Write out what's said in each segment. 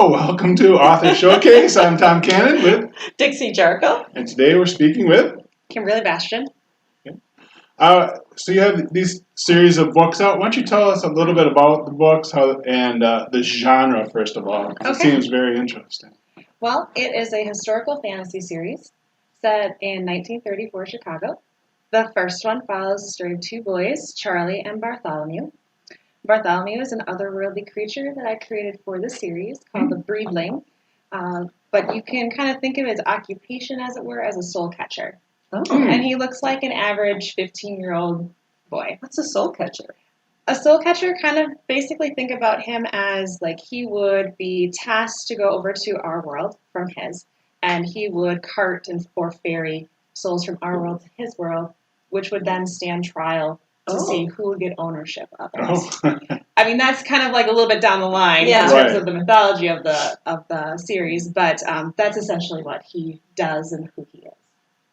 Hello, welcome to Author Showcase. I'm Tom Cannon with Dixie Jarko. And today we're speaking with Kimberlee Bastian. So you have these series of books out. Why don't you tell us a little bit about the books and the genre, first of all, because it seems very interesting. Well, it is a historical fantasy series set in 1934 Chicago. The first one follows the story of two boys, Charlie and Bartholomew. Bartholomew is an otherworldly creature that I created for the series called the Breedling, but you can kind of think of his occupation, as it were, as a soul catcher. Oh. And he looks like an average 15-year-old boy. What's a soul catcher? A soul catcher, kind of basically think about him as like he would be tasked to go over to our world from his, and he would cart or ferry souls from our world to his world, which would then stand trial to see who would get ownership of it. I mean, that's kind of like a little bit down the line in terms of the mythology of the series, but that's essentially what he does and who he is.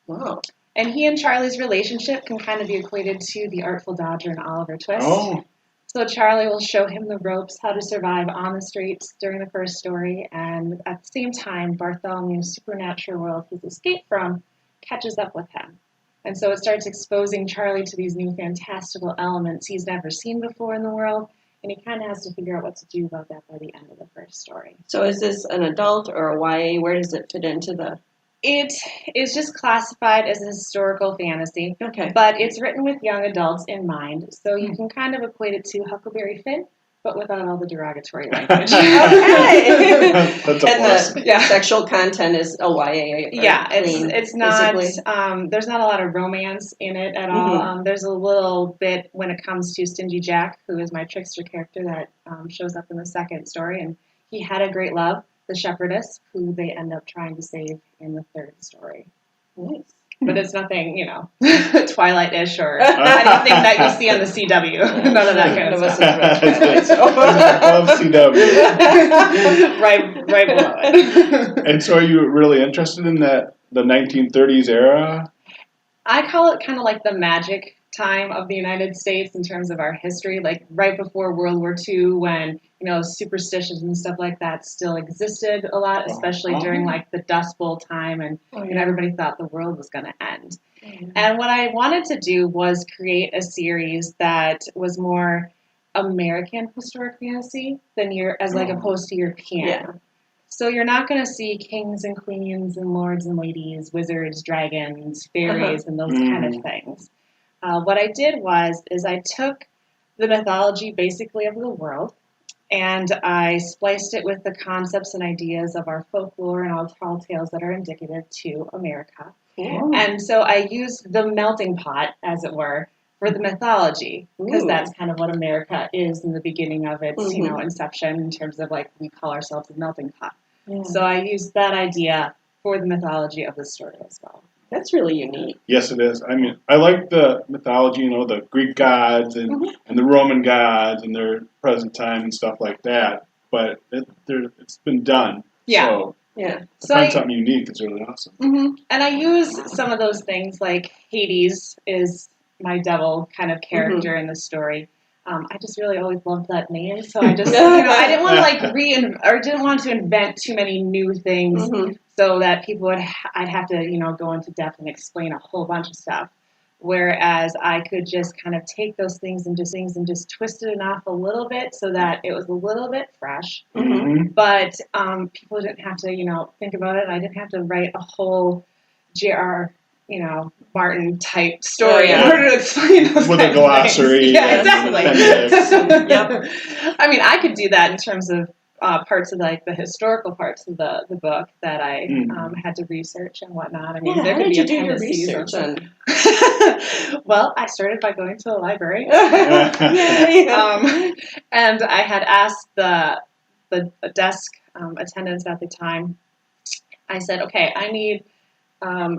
Wow. And he and Charlie's relationship can kind of be equated to the Artful Dodger and Oliver Twist. Oh. So Charlie will show him the ropes, how to survive on the streets during the first story, and at the same time, Bartholomew's supernatural world he's escaped from catches up with him. And so it starts exposing Charlie to these new fantastical elements he's never seen before in the world, and he kind of has to figure out what to do about that by the end of the first story. So is this an adult or a YA? Where does it fit into the... It is just classified as a historical fantasy, Okay. but it's written with young adults in mind, so you can kind of equate it to Huckleberry Finn, but without all the derogatory language. Okay. That's a And plus. the sexual content is a YA. Yeah, it's not, basically. there's not a lot of romance in it at all. There's a little bit when it comes to Stingy Jack, who is my trickster character that shows up in the second story, and he had a great love, the shepherdess, who they end up trying to save in the third story. Nice. But it's nothing, Twilight-ish or anything that you see on the CW. None of that kind of stuff. I love CW. right below it. And so are you really interested in the 1930s era? I call it kind of like the magic time of the United States in terms of our history, like right before World War II when, superstitions and stuff like that still existed a lot, especially during like the Dust Bowl time and everybody thought the world was going to end. And what I wanted to do was create a series that was more American historic fantasy than opposed to European. Yeah. So you're not going to see kings and queens and lords and ladies, wizards, dragons, fairies, and those kind of things. What I did is I took the mythology basically of the world and I spliced it with the concepts and ideas of our folklore and all tall tales that are indicative to America. Cool. And so I used the melting pot, as it were, for the mythology, because that's kind of what America is in the beginning of its, inception in terms of like we call ourselves a melting pot. Yeah. So I used that idea for the mythology of the story as well. That's really unique. Yes, it is. I mean, I like the mythology, the Greek gods and the Roman gods and their present time and stuff like that. But it's been done. Yeah. So to find something unique is really awesome. And I use some of those things like Hades is my devil kind of character in the story. I just really always loved that name, so I just, I didn't want to didn't want to invent too many new things so that people I'd have to, go into depth and explain a whole bunch of stuff. Whereas I could just kind of take those things and just twist it enough a little bit so that it was a little bit fresh. But people didn't have to, think about it. I didn't have to write a whole J.R. Martin type story in order to explain those with a glossary. Yeah, exactly. I mean, I could do that in terms of parts of like the historical parts of the book that I had to research and whatnot. I mean, there could be how did you do your research on? Well, I started by going to the library, and I had asked the desk attendants at the time. I said, okay, I need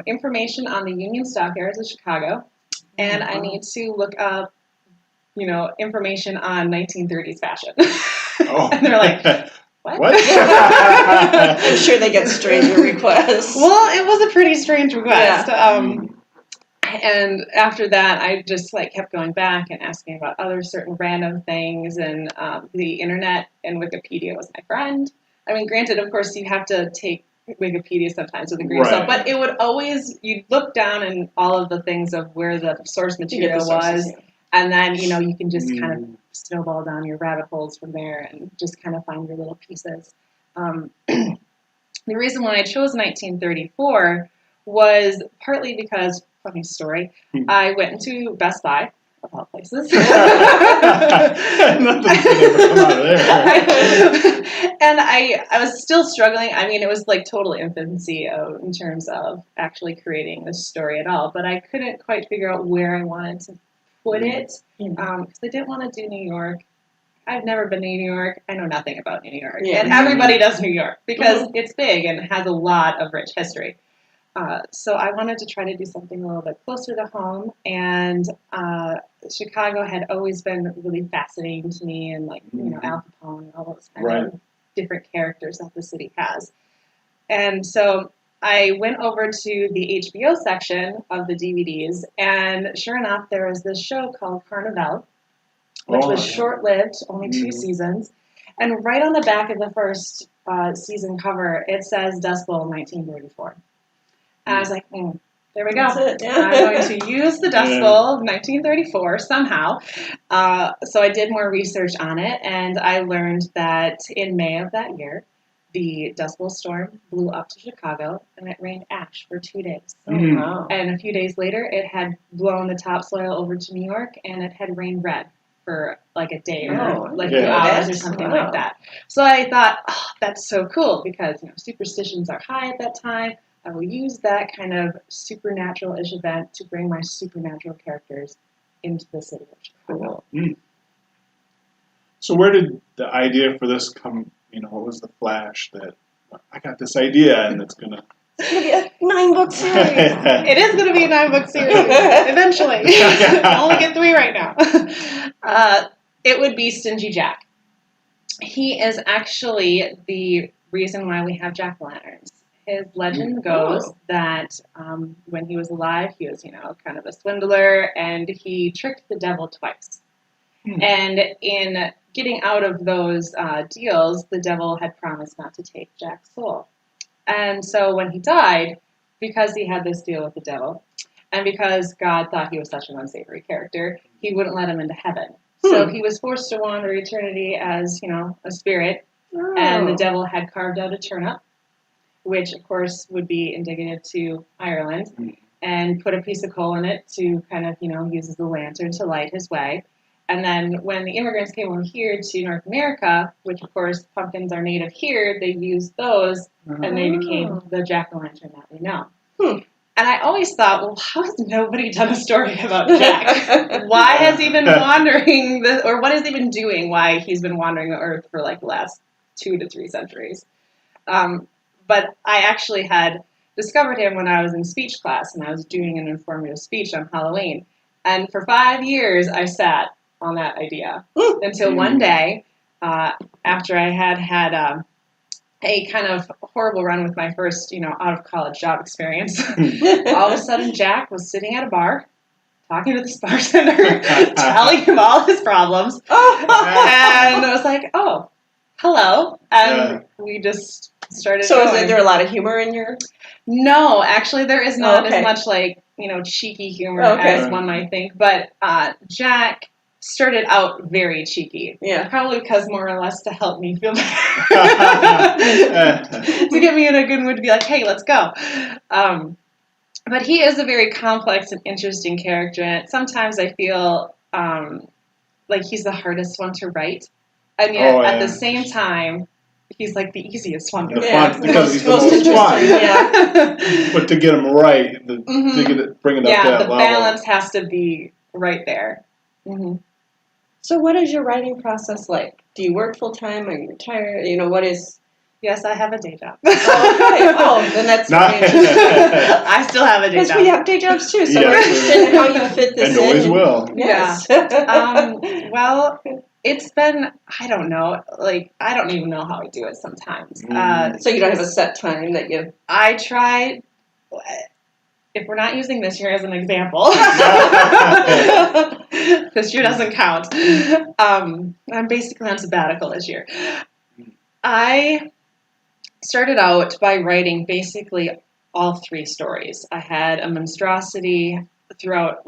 information on the Union Stockyards of Chicago, and I need to look up, information on 1930s fashion. And they're like, what? I'm sure they get stranger requests. Well, it was a pretty strange request. Yeah. And after that, I just kept going back and asking about other certain random things, and the internet and Wikipedia was my friend. I mean, granted, of course, you have to take Wikipedia sometimes with a grain of salt, but it would always, you'd look down in all of the things of where the source material was, and then, you can just kind of snowball down your rabbit holes from there and just kind of find your little pieces. The reason why I chose 1934 was partly because, funny story, I went into Best Buy, of all places. Nothing could ever come out of there. And I was still struggling. I mean, it was like total infancy in terms of actually creating this story at all. But I couldn't quite figure out where I wanted to put it because I didn't want to do New York. I've never been to New York. I know nothing about New York. Yeah. And everybody does New York because it's big and has a lot of rich history. So I wanted to try to do something a little bit closer to home, and Chicago had always been really fascinating to me, and Al Capone and all those kind of different characters that the city has. And so I went over to the HBO section of the DVDs, and sure enough, there was this show called Carnival, which was short-lived, only 2 seasons. And right on the back of the first season cover, it says Dust Bowl 1934. And I was like, there we go. I'm going to use the Dust Bowl of 1934 somehow. So I did more research on it, and I learned that in May of that year, the Dust Bowl storm blew up to Chicago, and it rained ash for 2 days. Wow. And a few days later, it had blown the topsoil over to New York, and it had rained red for like a day or a few hours or something like that. So I thought, that's so cool because superstitions are high at that time. I will use that kind of supernatural-ish event to bring my supernatural characters into the city of Chicago. So where did the idea for this come? What was the flash that I got this idea and it's gonna be a 9-book series. It is gonna be a 9-book series eventually. I only get 3 right now. It would be Stingy Jack. He is actually the reason why we have jack-o'-lanterns. His legend goes that when he was alive, he was, kind of a swindler, and he tricked the devil twice. And in getting out of those deals, the devil had promised not to take Jack's soul. And so when he died, because he had this deal with the devil, and because God thought he was such an unsavory character, he wouldn't let him into heaven. So he was forced to wander eternity as, a spirit, and the devil had carved out a turnip, which, of course, would be indicative to Ireland, and put a piece of coal in it to kind of, use as a lantern to light his way. And then when the immigrants came over here to North America, which, of course, pumpkins are native here, they used those, and they became the jack-o'-lantern that we know. And I always thought, well, how has nobody done a story about Jack? Why has he been wandering, or what has he been doing, why he's been wandering the earth for, the last 2 to 3 centuries? But I actually had discovered him when I was in speech class, and I was doing an informative speech on Halloween. And for 5 years, I sat on that idea until one day, after I had a kind of horrible run with my first, out-of-college job experience, all of a sudden Jack was sitting at a bar, talking to this bartender, telling him all his problems. And I was like, oh, hello. And we just started So going. is there a lot of humor in your... No, actually there is not as much cheeky humor as one might think. But Jack started out very cheeky. Yeah. Probably because more or less to help me feel better. To get me in a good mood to be like, hey, let's go. But he is a very complex and interesting character. And sometimes I feel like he's the hardest one to write. And yet at the same time, he's like the easiest one to write. Because he's the most fun. Yeah. But to get him right, to bring it up that level. The balance has to be right there. Mm-hmm. So what is your writing process like? Do you work full-time? Are you retired? What is... Yes, I have a day job. Then that's very interesting. I still have a day job. Because we have day jobs too, so we're interested in how you fit this in. And always will. Yes. Well, it's been, I don't know, I don't even know how I do it sometimes. So you don't have a set time that you... I try, if we're not using this year as an example, this year doesn't count. I'm basically on sabbatical this year. I started out by writing basically all 3 stories. I had a monstrosity throughout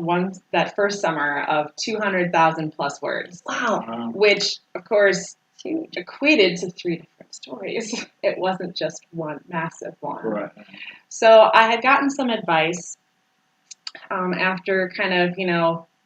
that first summer of 200,000 plus words, Wow. which of course equated to 3 different stories. It wasn't just one massive one. Right. So I had gotten some advice after kind of,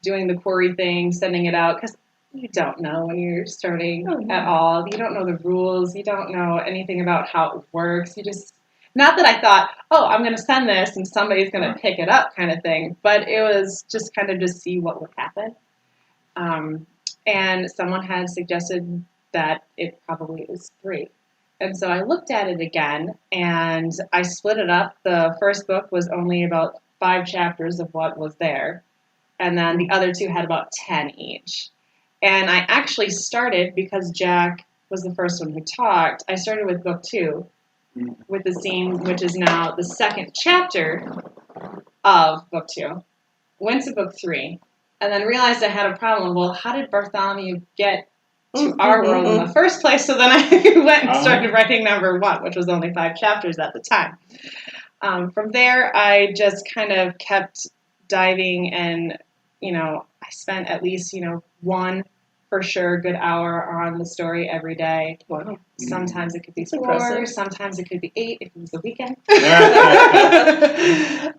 doing the query thing, sending it out, because you don't know when you're starting at all. You don't know the rules. You don't know anything about how it works. You just, not that I thought, oh, I'm going to send this and somebody's going to pick it up kind of thing, but it was just kind of to see what would happen. And someone had suggested that it probably was 3. And so I looked at it again and I split it up. The first book was only about 5 chapters of what was there. And then the other 2 had about 10 each. And I actually started, because Jack was the first one who talked, I started with book 2, with the scene, which is now the second chapter of book 2. Went to book 3, and then realized I had a problem. Well, how did Bartholomew get to our world in the first place? So then I went and started writing number 1, which was only 5 chapters at the time. From there, I just kind of kept diving, and I spent at least 1 for sure good hour on the story every day. Wow. Sometimes it could be 4, impressive. Sometimes it could be 8 if it was the weekend.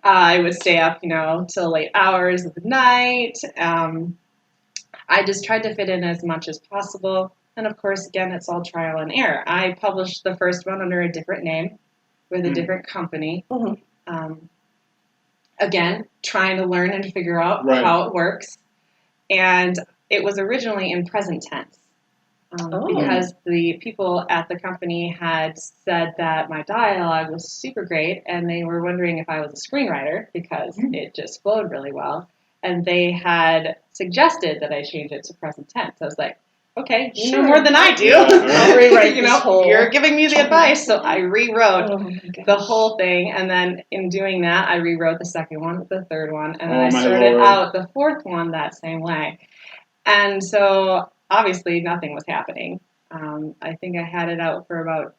I would stay up, till late hours of the night. I just tried to fit in as much as possible. And of course, again, it's all trial and error. I published the first one under a different name with a different company. Again, trying to learn and figure out how it works. And it was originally in present tense. Because the people at the company had said that my dialogue was super great, and they were wondering if I was a screenwriter, because it just flowed really well. And they had suggested that I change it to present tense. I was like, okay, you know more than I do. I'll rewrite this whole... You're giving me the advice. So I rewrote the whole thing. And then in doing that, I rewrote the second one, the third one. And then I started out the fourth one that same way. And so obviously nothing was happening. I think I had it out for about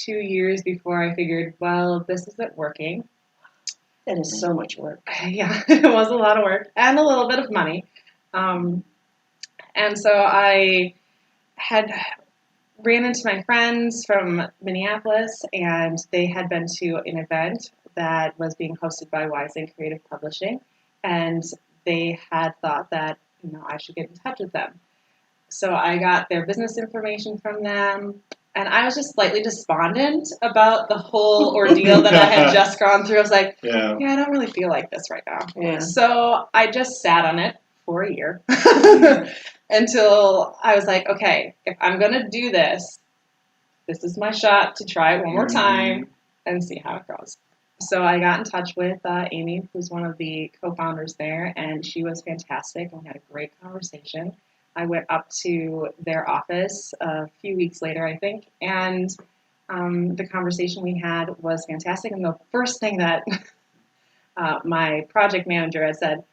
2 years before I figured, well, this isn't working. That is so much work. Yeah, it was a lot of work and a little bit of money. And so I had ran into my friends from Minneapolis, and they had been to an event that was being hosted by Wise and Creative Publishing, and they had thought that I should get in touch with them. So I got their business information from them, and I was just slightly despondent about the whole ordeal that I had just gone through. I was like, yeah, I don't really feel like this right now. Yeah. So I just sat on it for a year until I was like, okay, if I'm going to do this, this is my shot to try it one more time and see how it goes. So I got in touch with Amy, who's one of the co-founders there, and she was fantastic, and we had a great conversation. I went up to their office a few weeks later, I think, and the conversation we had was fantastic. And the first thing that my project manager had said,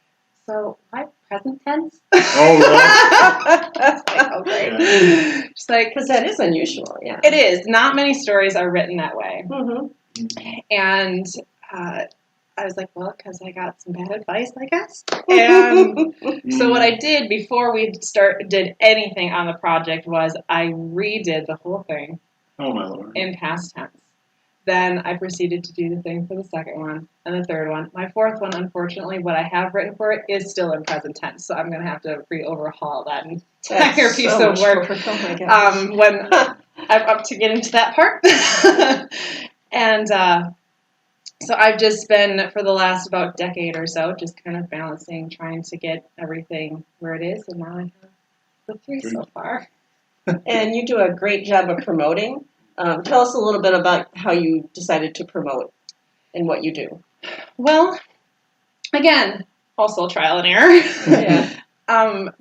so why present tense? Oh, really? Oh, great. Yeah. She's like, because that is unusual, yeah. It is. Not many stories are written that way. And I was like, well, because I got some bad advice, I guess. And so what I did before we did anything on the project was I redid the whole thing in past tense. Then I proceeded to do the thing for the second one and the third one. My fourth one, unfortunately, what I have written for it is still in present tense. So I'm going to have to re-overhaul that entire piece of work when I'm up to get into that part. And so I've just been, for the last about decade or so, just kind of balancing, trying to get everything where it is. And now I have the 3 so far. And you do a great job of promoting. Tell us a little bit about how you decided to promote and what you do. Well, again, also trial and error. Yeah.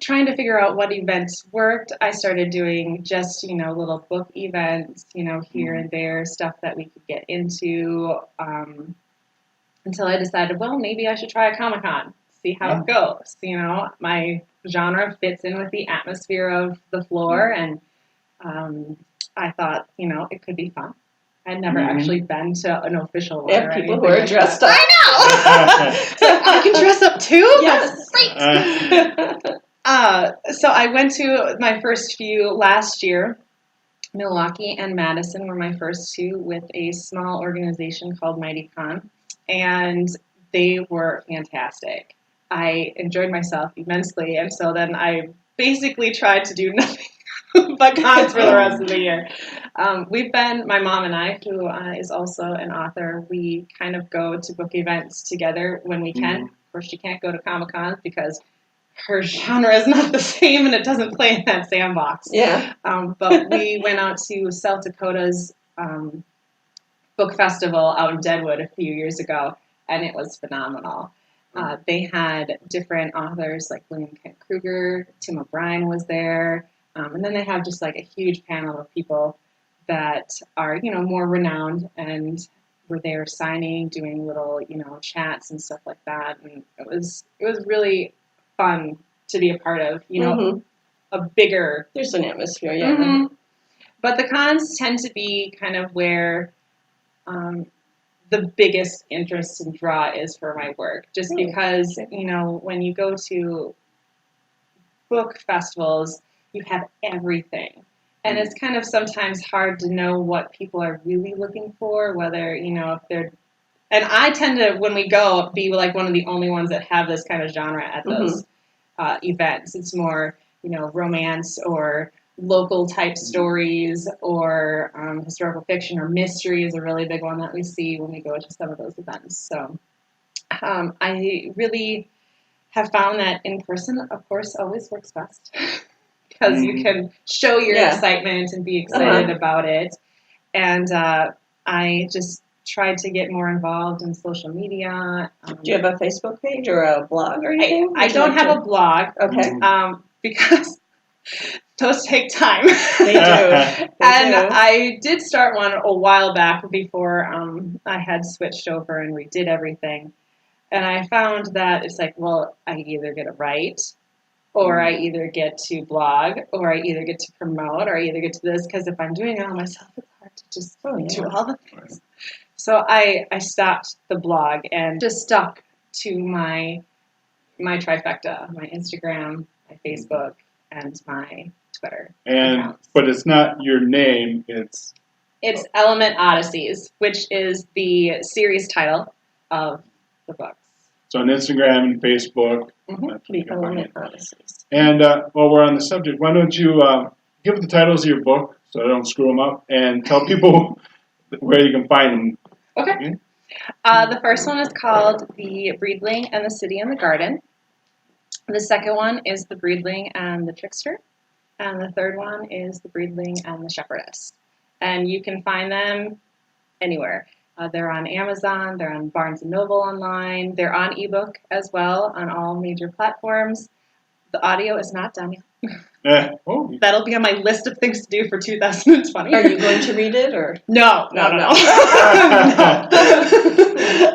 Trying to figure out what events worked. I started doing just, little book events, here and there, stuff that we could get into, until I decided, well, maybe I should try a Comic-Con, see how it goes. My genre fits in with the atmosphere of the floor, and I thought, it could be fun. had never Mhm. actually been to an official one. Yeah, or people who anything are like dressed that. up. I know. It's like, I can dress up too. Yes. That's great. So I went to my first few last year. Milwaukee and Madison were my first two with a small organization called Mighty Con, and they were fantastic. I enjoyed myself immensely, and so then I basically tried to do nothing but cons for the rest of the year. My mom and I, who is also an author, we kind of go to book events together when we can. Of course, she can't go to Comic Con because her genre is not the same and it doesn't play in that sandbox. Yeah. But we went out to South Dakota's book festival out in Deadwood a few years ago, and it was phenomenal. They had different authors like William Kent Kruger, Tim O'Brien was there, and then they have just like a huge panel of people that are, more renowned and were there signing, doing little, chats and stuff like that. And it was really fun to be a part of, Mhm. a bigger. There's an atmosphere, yeah. Mhm. But the cons tend to be kind of where the biggest interest and draw is for my work. Just because, when you go to book festivals, you have everything. And it's kind of sometimes hard to know what people are really looking for, whether, if they're. And I tend to, when we go, be like one of the only ones that have this kind of genre at those events. It's more, romance or local type stories or historical fiction or mystery is a really big one that we see when we go to some of those events. So I really have found that in person, of course, always works best because you can show your excitement and be excited about it. And I just tried to get more involved in social media. Do you have a Facebook page or a blog or anything? I don't have a blog. Okay. Because those take time. They do. I did start one a while back before I had switched over and redid everything. And I found that it's like, well, I either get to write, or I either get to blog, or I either get to promote, or I either get to this. Because if I'm doing it all myself, it's hard to just do all the things. So I stopped the blog and just stuck to my trifecta, my Instagram, my Facebook, and my Twitter. But it's not your name, it's Element Odysseys, which is the series title of the books. So on Instagram and Facebook. The Element Odysseys. And while we're on the subject, why don't you give the titles of your book so I don't screw them up, and tell people where you can find them. Okay. The first one is called The Breedling and the City and the Garden. The second one is The Breedling and the Trickster. And the third one is The Breedling and the Shepherdess. And you can find them anywhere. They're on Amazon, they're on Barnes & Noble online, they're on ebook as well on all major platforms. The audio is not done yet. That'll be on my list of things to do for 2020. Are you going to read it, or? No. No.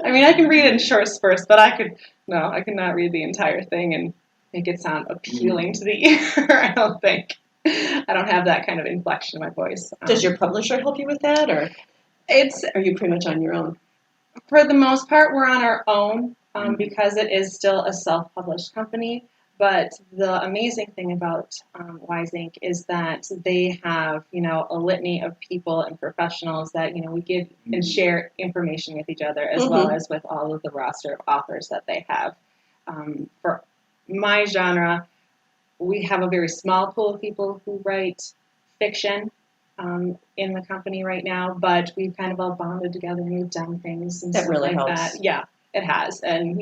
I mean, I can read it in short spurts, but I could not read the entire thing and make it sound appealing to the ear, I don't think. I don't have that kind of inflection in my voice. Does your publisher help you with that, or are you pretty much on your own? For the most part, we're on our own because it is still a self-published company. But the amazing thing about Wise Inc. is that they have, a litany of people and professionals that, we give and share information with each other as well as with all of the roster of authors that they have. For my genre, we have a very small pool of people who write fiction in the company right now, but we've kind of all bonded together and we've done things and that stuff really like helps. that. Yeah, it has. And,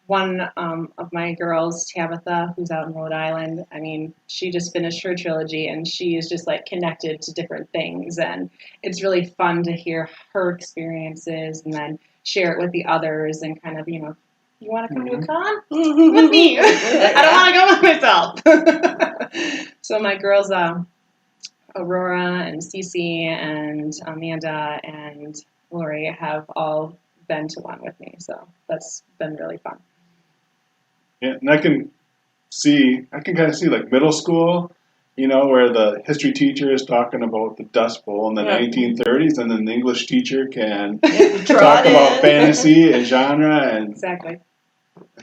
one of my girls, Tabitha, who's out in Rhode Island, I mean, she just finished her trilogy and she is just like connected to different things. And it's really fun to hear her experiences and then share it with the others and kind of, you want to come to a con? With me. I don't want to go by myself. So my girls, Aurora and Cece and Amanda and Lori have all been to one with me. So that's been really fun. Yeah, and I can kind of see like middle school You know, where the history teacher is talking about the Dust Bowl in the Yeah. 1930s, and then the English teacher can Draw talk it about in. fantasy and genre. And Exactly.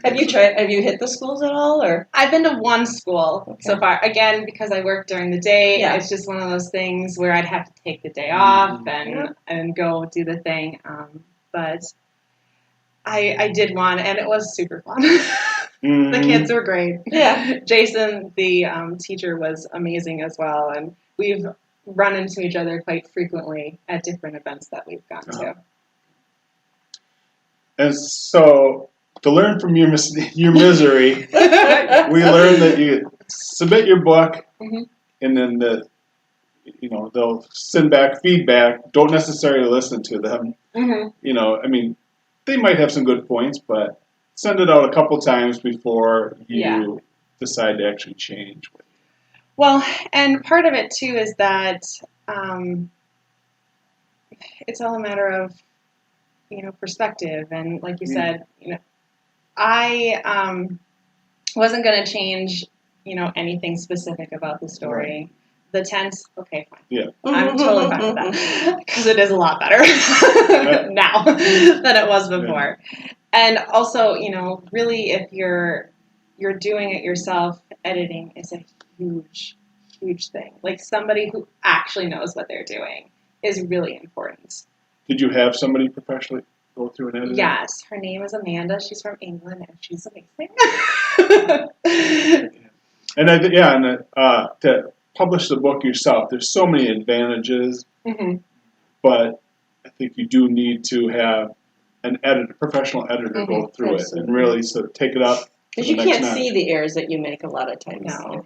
Have you hit the schools at all, or? I've been to one school Okay. so far. Again, because I work during the day, Yeah. it's just one of those things where I'd have to take the day off Yeah. and go do the thing. But I did one, and it was super fun. The kids were great. Yeah. Jason, the teacher, was amazing as well, and we've run into each other quite frequently at different events that we've gone to. And so, to learn from your misery, we learned that you submit your book, Mhm. and then they'll send back feedback. Don't necessarily listen to them. Mhm. I mean, they might have some good points, but send it out a couple times before you decide to actually change. Well, and part of it too is that it's all a matter of perspective, and like you said, I wasn't going to change anything specific about the story. Right. The tense, okay, fine. Yeah. I'm totally fine with that because it is a lot better now than it was before. Yeah. And also, really, if you're doing it yourself, editing is a huge, huge thing. Like somebody who actually knows what they're doing is really important. Did you have somebody professionally go through an editing? Yes, her name is Amanda. She's from England, and she's amazing. And to publish the book yourself, there's so many advantages, but I think you do need to have an professional editor, go through it and really sort of take it up. Because you can't see the errors that you make a lot of times. No.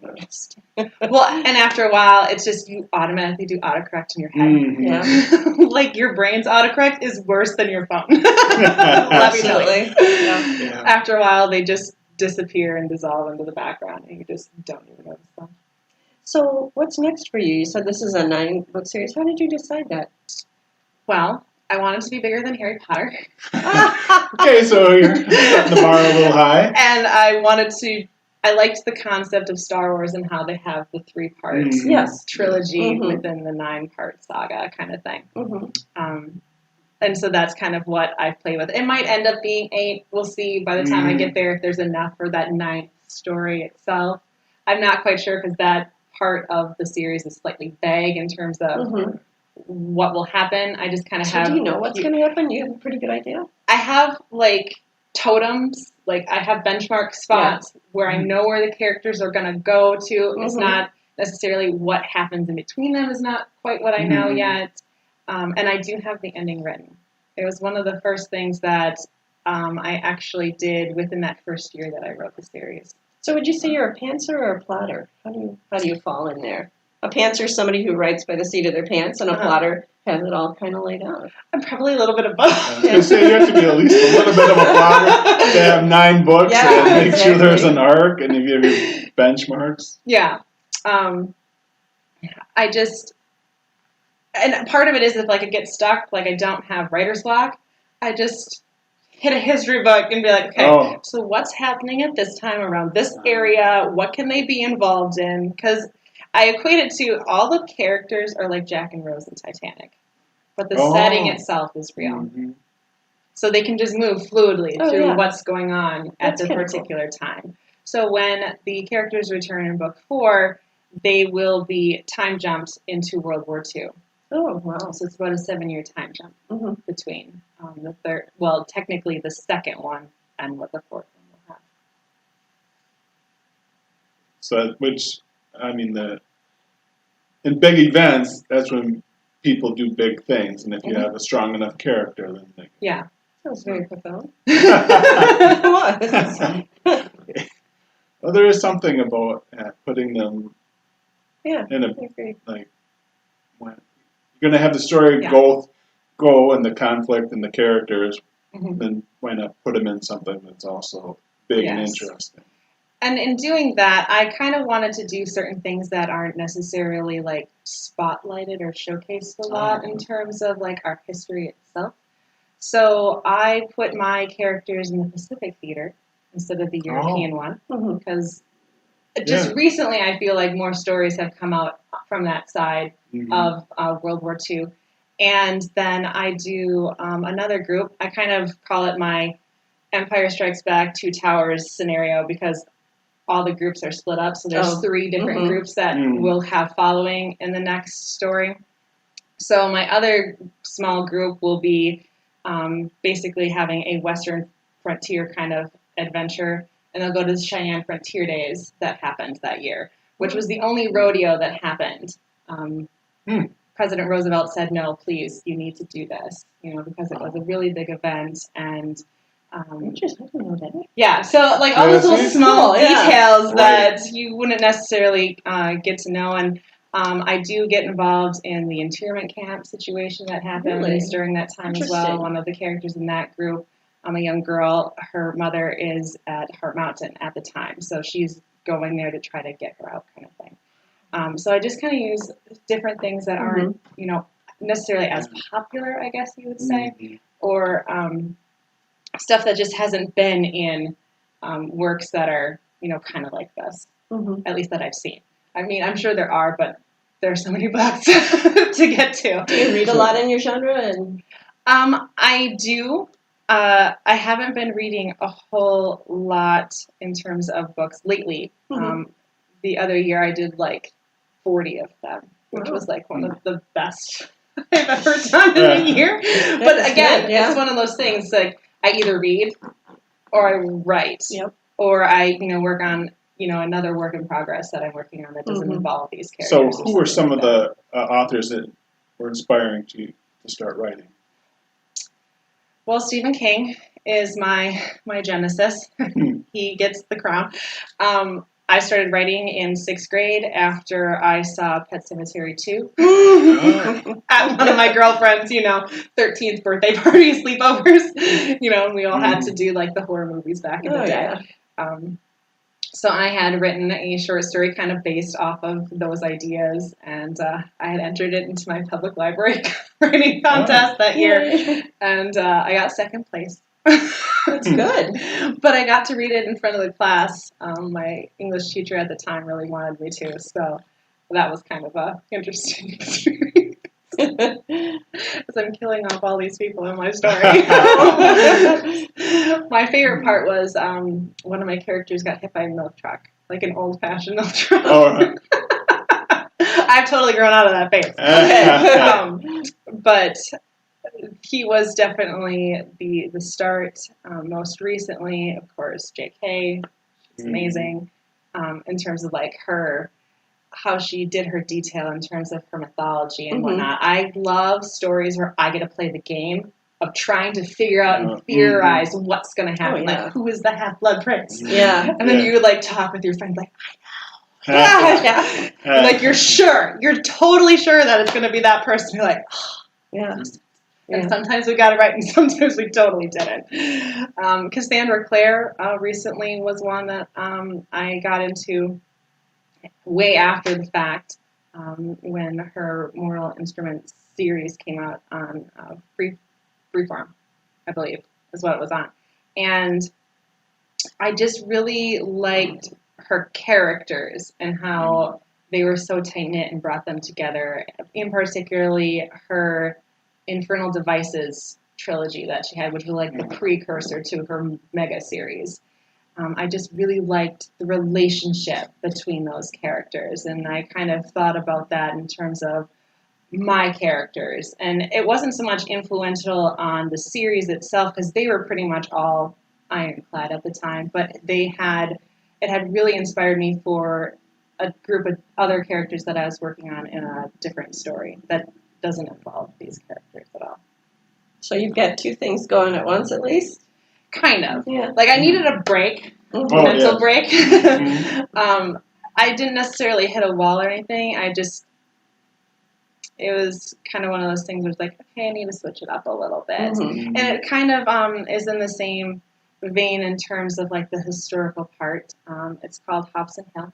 Well, and after a while, it's just you automatically do autocorrect in your head. Mm-hmm. Yeah. Like your brain's autocorrect is worse than your phone. Let me tell you. Yeah. After a while, they just disappear and dissolve into the background, and you just don't even notice them. So what's next for you? You said this is a 9-book series. How did you decide that? Well, I wanted to be bigger than Harry Potter. Okay, so you're setting the bar a little high. And I liked the concept of Star Wars and how they have the 3-part trilogy within the 9-part saga kind of thing. And so that's kind of what I play with. It might end up being 8. We'll see by the time I get there if there's enough for that 9th story itself. I'm not quite sure because that part of the series is slightly vague in terms of what will happen. I just kind of have... do you know what's going to happen? You have a pretty good idea? I have, totems. I have benchmark spots where I know where the characters are going to go to. It's not necessarily what happens in between them is not quite what I know yet. And I do have the ending written. It was one of the first things that I actually did within that first year that I wrote the series. So would you say you're a pantser or a plotter? How do you fall in there? A pantser is somebody who writes by the seat of their pants, and a plotter has it all kind of laid out. I'm probably a little bit of both. I was going to say, you have to be at least a little bit of a plotter to have 9 books and make sure there's an arc and you give your benchmarks. Yeah. And part of it is if it gets stuck, I don't have writer's block, I just hit a history book and be like, okay, so what's happening at this time around this area? What can they be involved in? Because I equate it to all the characters are like Jack and Rose in Titanic, but the setting itself is real. So they can just move fluidly through what's going on at the particular time. So when the characters return in book 4, they will be time jumped into World War II. Oh, wow. So it's about a 7-year time jump between the third, technically the second one and what the 4th one will have. So, in big events, that's when people do big things. And if you have a strong enough character, then they... Yeah. That was very profound. Well, there is something about putting them in a... When you're going to have the story go and the conflict and the characters, then why not put them in something that's also big and interesting? And in doing that, I kind of wanted to do certain things that aren't necessarily spotlighted or showcased a lot in terms of our history itself. So I put my characters in the Pacific theater instead of the European one because just recently, I feel like more stories have come out from that side of World War II. And then I do another group. I kind of call it my Empire Strikes Back, Two Towers scenario, because all the groups are split up. So there's 3 different groups that will have following in the next story. So my other small group will be basically having a Western frontier kind of adventure. And they'll go to the Cheyenne Frontier Days that happened that year, which was the only rodeo that happened. President Roosevelt said, no, please, you need to do this, because it was a really big event. And yeah, so like all those little small details that you wouldn't necessarily get to know. And I do get involved in the internment camp situation that happens during that time as well. One of the characters in that group, a young girl, her mother is at Heart Mountain at the time. So she's going there to try to get her out, kind of thing. So I just kind of use different things that aren't, necessarily as popular, I guess you would say, or stuff that just hasn't been in works that are, kind of like this, at least that I've seen. I mean, I'm sure there are, but there's so many books to get to. Do you read a lot in your genre? And I do. I haven't been reading a whole lot in terms of books lately. The other year I did like 40 of them, which was like one of the best I've ever done in a year. But again, it's one of those things like I either read or I write or I, work on, another work in progress that I'm working on that doesn't involve these characters. So who were some of the authors that were inspiring to start writing? Well, Stephen King is my genesis. He gets the crown. I started writing in 6th grade after I saw Pet Sematary 2 at one of my girlfriend's, 13th birthday party sleepovers. And we all had to do like the horror movies back in the day. So I had written a short story kind of based off of those ideas, and I had entered it into my public library writing contest that year, and I got 2nd place. That's good. But I got to read it in front of the class. My English teacher at the time really wanted me to, so that was kind of a interesting experience. As I'm killing off all these people in my story. My favorite part was one of my characters got hit by a milk truck, like an old-fashioned milk truck. I've totally grown out of that phase. But he was definitely the start. Most recently, of course, J.K. She's amazing in terms of like how she did her detail in terms of her mythology and whatnot. I love stories where I get to play the game of trying to figure out and theorize what's going to happen. Like, who is the Half-Blood Prince? And then you would like talk with your friend, like, I know. Like, you're sure. You're totally sure that it's going to be that person. You're like, And sometimes we got it right, and sometimes we totally didn't. Cassandra Clare recently was one that I got into way after the fact when her Mortal Instruments series came out on Freeform, I believe, is what it was on. And I just really liked her characters and how they were so tight-knit and brought them together. In particularly her Infernal Devices trilogy that she had, which was like the precursor to her mega series. I just really liked the relationship between those characters, and I kind of thought about that in terms of my characters. And it wasn't so much influential on the series itself, because they were pretty much all ironclad at the time, but it had really inspired me for a group of other characters that I was working on in a different story that doesn't involve these characters at all. So you've got 2 things going at once, at least? Kind of. Yeah. Like, I needed a break, mental break. I didn't necessarily hit a wall or anything. It was kind of one of those things where it's like, okay, I need to switch it up a little bit. And it kind of is in the same vein in terms of, like, the historical part. It's called Hobson Hill.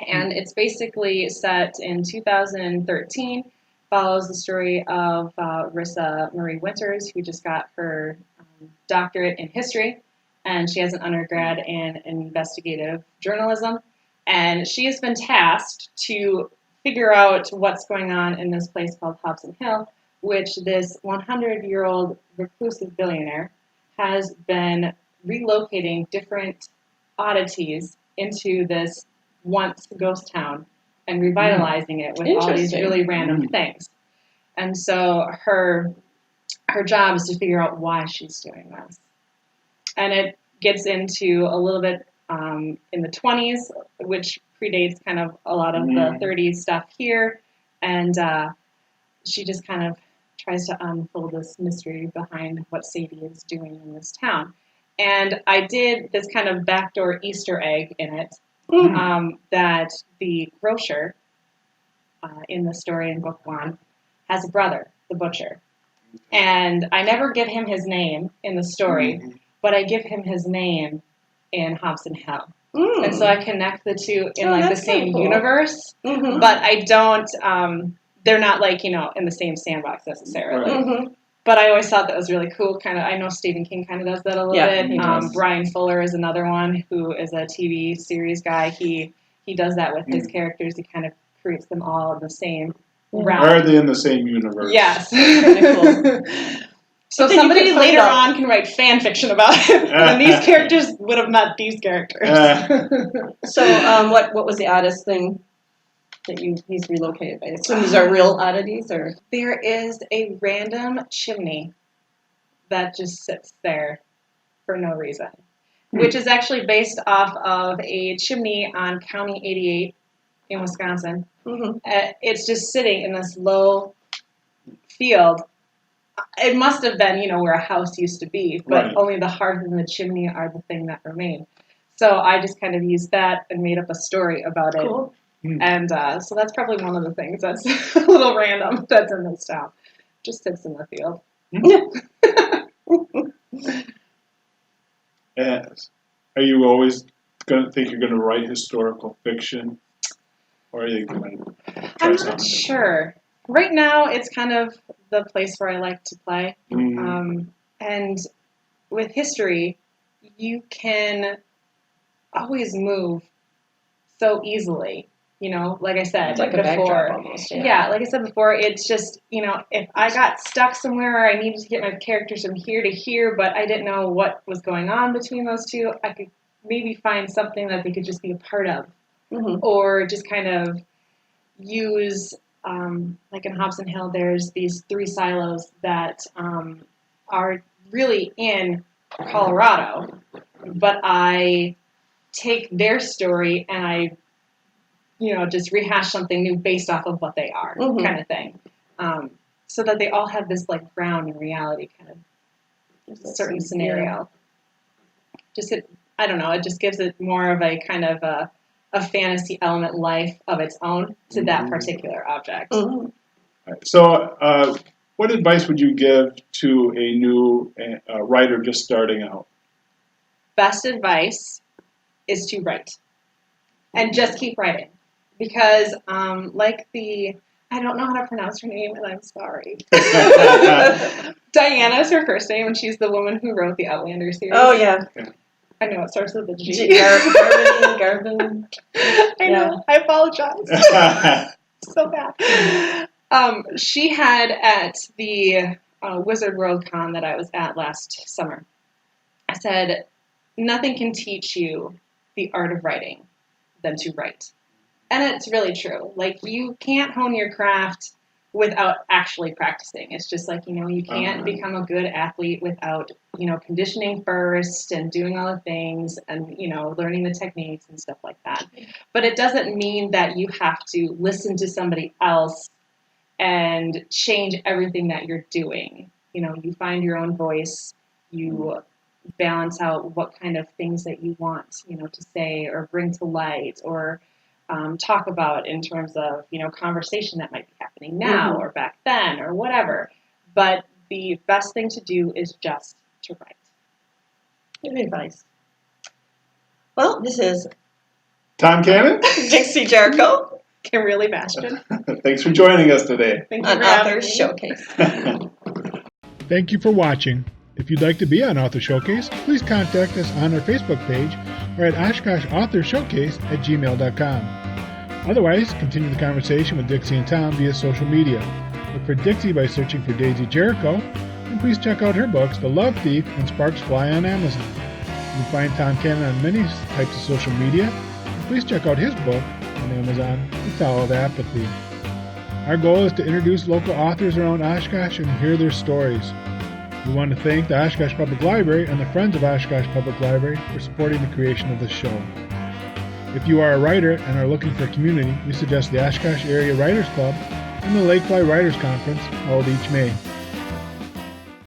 And it's basically set in 2013. Follows the story of Rissa Marie Winters, who just got her doctorate in history, and she has an undergrad in investigative journalism. And she has been tasked to figure out what's going on in this place called Hobson Hill, which this 100-year-old reclusive billionaire has been relocating different oddities into this once ghost town and revitalizing it with all these really random things. And so her job is to figure out why she's doing this. And it gets into a little bit in the 20s, which predates kind of a lot of the 30s stuff here. And she just kind of tries to unfold this mystery behind what Sadie is doing in this town. And I did this kind of backdoor Easter egg in it, that the grocer in the story in book 1 has a brother, the butcher. And I never give him his name in the story, but I give him his name in Hobson Hill. And so I connect the two in the same universe, but I don't, they're not in the same sandbox necessarily. But I always thought that was really cool. I know Stephen King kind of does that a little bit. Brian Fuller is another one who is a TV series guy. He does that with his characters. He kind of creates them all in the same realm. Are they in the same universe? Yes. Cool. So somebody later on can write fan fiction about it, and these characters would have met these characters. So what was the oddest thing that he's relocated by? So these are real oddities, or? There is a random chimney that just sits there for no reason, which is actually based off of a chimney on County 88 in Wisconsin. It's just sitting in this low field. It must have been, where a house used to be, but only the hearth and the chimney are the thing that remain. So I just kind of used that and made up a story about it. Cool. And so that's probably one of the things that's a little random that's in this town. Just sits in the field. Are you always going to think you're going to write historical fiction? Or are you going to try I'm something not sure. Right now, it's kind of the place where I like to play. And with history, you can always move so easily. Like I said It's like before, a backdrop almost. Yeah, like I said before, it's just, if I got stuck somewhere or I needed to get my characters from here to here, but I didn't know what was going on between those two, I could maybe find something that they could just be a part of. Or just kind of use, like in Hobson Hill, there's these 3 silos that are really in Colorado, but I take their story and I just rehash something new based off of what they are, kind of thing. So that they all have this ground in reality, kind of certain scenario. I don't know, it just gives it more of a kind of a fantasy element life of its own to that particular object. So what advice would you give to a new writer just starting out? Best advice is to write. And just keep writing. Because, I don't know how to pronounce her name, and I'm sorry. Diana is her first name, and she's the woman who wrote the Outlander series. Oh, yeah. I know, it starts with a G. Garvin. I know, I apologize. So bad. She had at the Wizard World Con that I was at last summer, I said, nothing can teach you the art of writing than to write. And it's really true. You can't hone your craft without actually practicing. It's just you can't become a good athlete without, conditioning first and doing all the things and, learning the techniques and stuff like that. But it doesn't mean that you have to listen to somebody else and change everything that you're doing. You find your own voice, you balance out what kind of things that you want, to say or bring to light or talk about in terms of, conversation that might be happening now or back then or whatever. But the best thing to do is just to write. Good advice. Well, this is Tom Cannon? Dixie Jericho. Kimberlee Bastian. Thanks for joining us today. Thank you on for having Author me. Showcase. Thank you for watching. If you'd like to be on Author Showcase, please contact us on our Facebook page or at OshkoshAuthorShowcase@gmail.com. Otherwise, continue the conversation with Dixie and Tom via social media. Look for Dixie by searching for Daisy Jericho, and please check out her books, The Love Thief and Sparks Fly, on Amazon. You can find Tom Cannon on many types of social media, and please check out his book on Amazon, The Tao of Apathy. Our goal is to introduce local authors around Oshkosh and hear their stories. We want to thank the Oshkosh Public Library and the Friends of Oshkosh Public Library for supporting the creation of this show. If you are a writer and are looking for a community, we suggest the Oshkosh Area Writers Club and the Lakefly Writers Conference, held each May.